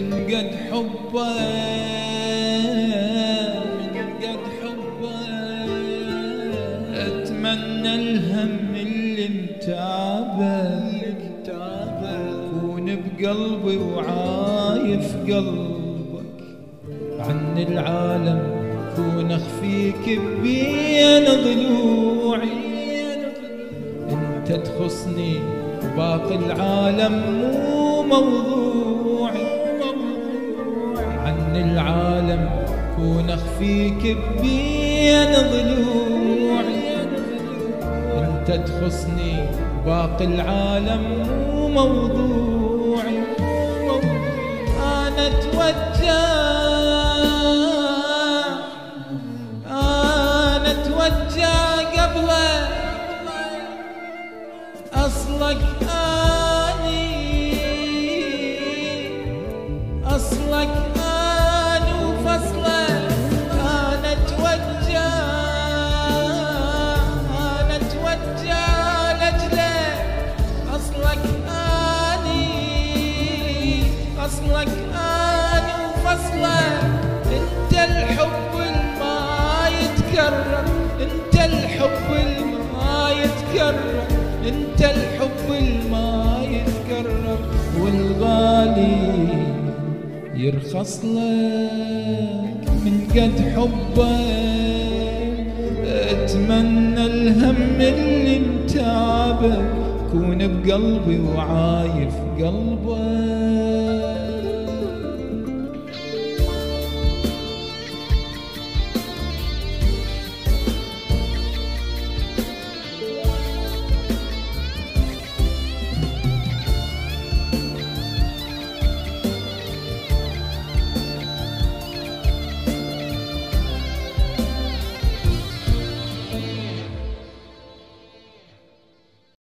من قد حبه اتمنى الهم اللي متعبك كون بقلبي وعايف قلبك عن العالم كون اخفيك بين ضلوعي انت تخصني وباقي العالم مو موضوعي عن العالم كون اخفيك بين ضلوعي انت تخصني باقي العالم مو موضوعي انا اتوجع قبله اصلك اني وفصلك انا اتوجع لاجلك اصلك اني وفصلك انت الحب الما يتكرر انت الحب الما يتكرر انت الحب الما يتكرر والغالي يرخص لك من قد حبك اتمنى الهم اللي متعبك كون بقلبي وعايف قلبك